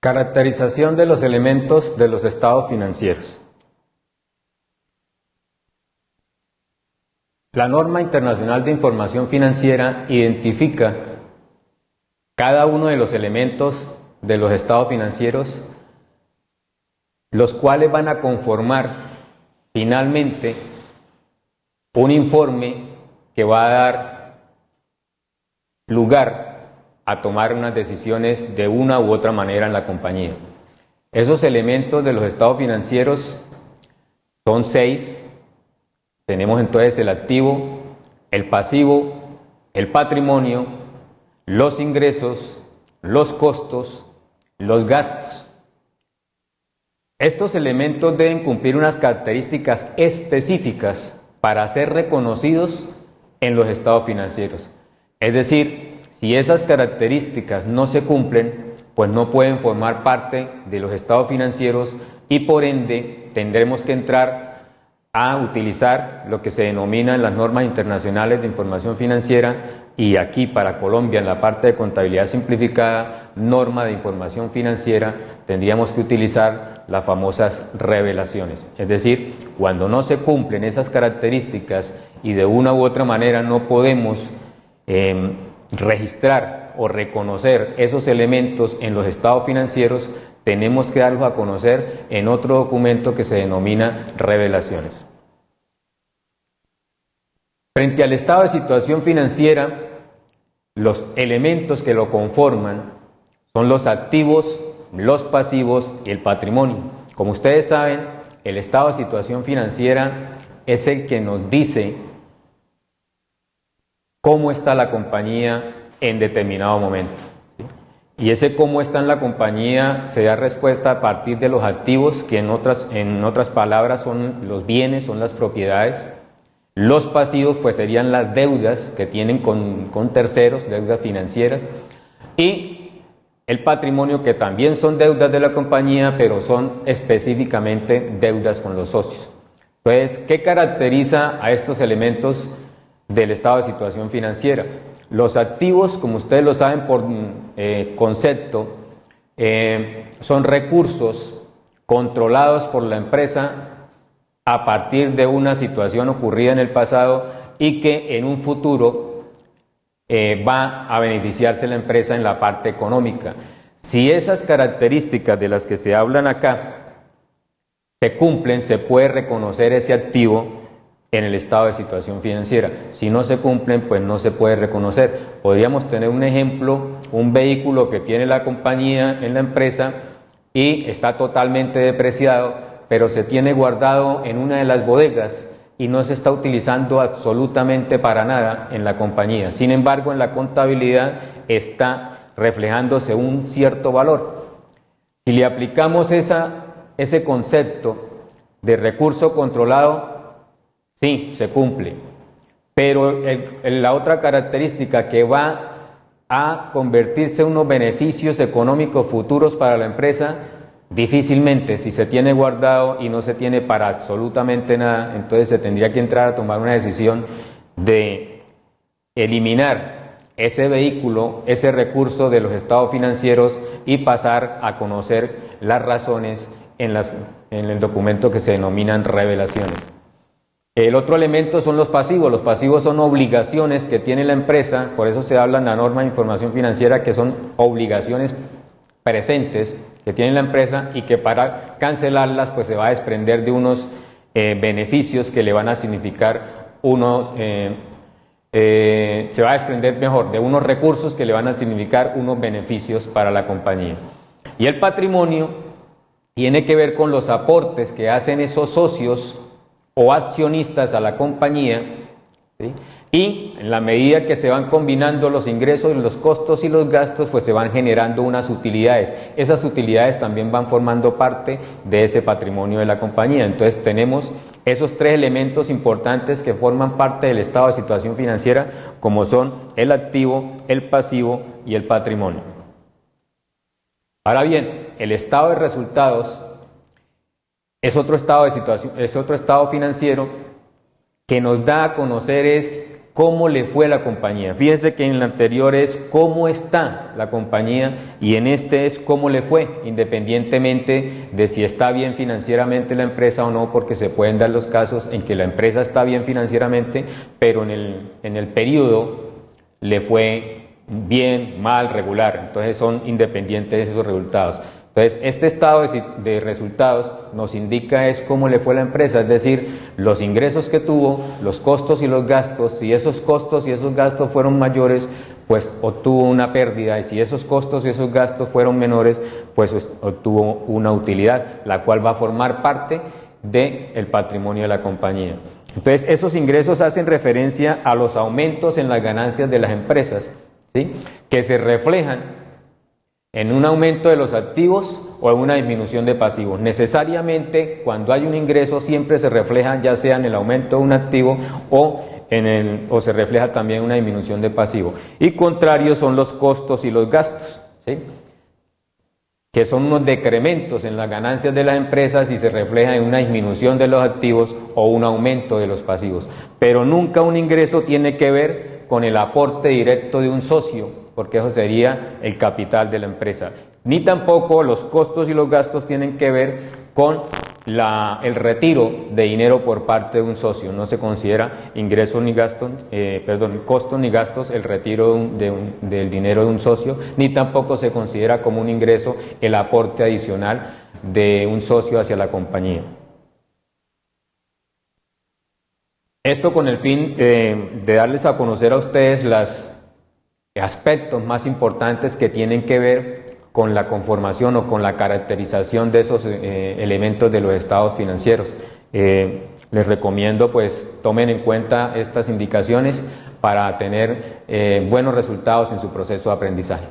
Caracterización de los elementos de los estados financieros. La norma internacional de información financiera identifica cada uno de los elementos de los estados financieros, los cuales van a conformar finalmente un informe que va a dar lugar a tomar unas decisiones de una u otra manera en la compañía. Esos elementos de los estados financieros son 6. Tenemos entonces el activo, el pasivo, el patrimonio, los ingresos, los costos, los gastos. Estos elementos deben cumplir unas características específicas para ser reconocidos en los estados financieros. Es decir, si esas características no se cumplen, pues no pueden formar parte de los estados financieros y por ende tendremos que entrar a utilizar lo que se denomina en las normas internacionales de información financiera y aquí para Colombia en la parte de contabilidad simplificada, norma de información financiera, tendríamos que utilizar las famosas revelaciones. Es decir, cuando no se cumplen esas características y de una u otra manera no podemos registrar o reconocer esos elementos en los estados financieros, tenemos que darlos a conocer en otro documento que se denomina revelaciones. Frente al estado de situación financiera, los elementos que lo conforman son los activos, los pasivos y el patrimonio. Como ustedes saben, el estado de situación financiera es el que nos dice cómo está la compañía en determinado momento. Y ese cómo está en la compañía se da respuesta a partir de los activos, que en otras palabras son los bienes, son las propiedades. Los pasivos pues serían las deudas que tienen con terceros, deudas financieras. Y el patrimonio, que también son deudas de la compañía, pero son específicamente deudas con los socios. Entonces, ¿qué caracteriza a estos elementos del estado de situación financiera? Los activos, como ustedes lo saben por concepto, son recursos controlados por la empresa a partir de una situación ocurrida en el pasado y que en un futuro va a beneficiarse la empresa en la parte económica. Si esas características de las que se hablan acá se cumplen, se puede reconocer ese activo en el estado de situación financiera. Si no se cumplen, pues no se puede reconocer. Podríamos tener un ejemplo, un vehículo que tiene la compañía en la empresa y está totalmente depreciado, pero se tiene guardado en una de las bodegas y no se está utilizando absolutamente para nada en la compañía. Sin embargo, en la contabilidad está reflejándose un cierto valor. Si le aplicamos ese concepto de recurso controlado, sí, se cumple, pero la otra característica que va a convertirse en unos beneficios económicos futuros para la empresa, difícilmente, si se tiene guardado y no se tiene para absolutamente nada, entonces se tendría que entrar a tomar una decisión de eliminar ese vehículo, ese recurso de los estados financieros y pasar a conocer las razones en el documento que se denominan revelaciones. El otro elemento son los pasivos. Los pasivos son obligaciones que tiene la empresa, por eso se habla en la norma de información financiera que son obligaciones presentes que tiene la empresa y que para cancelarlas pues se va a desprender de unos beneficios que le van a significar se va a desprender mejor de unos recursos que le van a significar unos beneficios para la compañía. Y el patrimonio tiene que ver con los aportes que hacen esos socios o accionistas a la compañía, ¿sí? Y en la medida que se van combinando los ingresos, los costos y los gastos, pues se van generando unas utilidades. Esas utilidades también van formando parte de ese patrimonio de la compañía. Entonces tenemos esos 3 elementos importantes que forman parte del estado de situación financiera, como son el activo, el pasivo y el patrimonio. Ahora bien, el estado de resultados es otro estado de situación, es otro estado financiero que nos da a conocer cómo le fue a la compañía. Fíjense que en el anterior es cómo está la compañía y en este es cómo le fue, independientemente de si está bien financieramente la empresa o no, porque se pueden dar los casos en que la empresa está bien financieramente, pero en el periodo le fue bien, mal, regular. Entonces son independientes de esos resultados. Entonces, este estado de resultados nos indica es cómo le fue a la empresa, es decir, los ingresos que tuvo, los costos y los gastos. Si esos costos y esos gastos fueron mayores, pues obtuvo una pérdida, y si esos costos y esos gastos fueron menores, pues obtuvo una utilidad, la cual va a formar parte del patrimonio de la compañía. Entonces, esos ingresos hacen referencia a los aumentos en las ganancias de las empresas, ¿sí?, que se reflejan en un aumento de los activos o en una disminución de pasivos. Necesariamente, cuando hay un ingreso, siempre se refleja ya sea en el aumento de un activo o se refleja también una disminución de pasivo. Y contrario son los costos y los gastos, ¿sí?, que son unos decrementos en las ganancias de las empresas y se refleja en una disminución de los activos o un aumento de los pasivos. Pero nunca un ingreso tiene que ver con el aporte directo de un socio, porque eso sería el capital de la empresa. Ni tampoco los costos y los gastos tienen que ver con el retiro de dinero por parte de un socio. No se considera ingresos ni gastos, costos ni gastos el retiro del dinero de un socio, ni tampoco se considera como un ingreso el aporte adicional de un socio hacia la compañía. Esto con el fin de darles a conocer a ustedes los aspectos más importantes que tienen que ver con la conformación o con la caracterización de esos elementos de los estados financieros. Les recomiendo pues tomen en cuenta estas indicaciones para tener buenos resultados en su proceso de aprendizaje.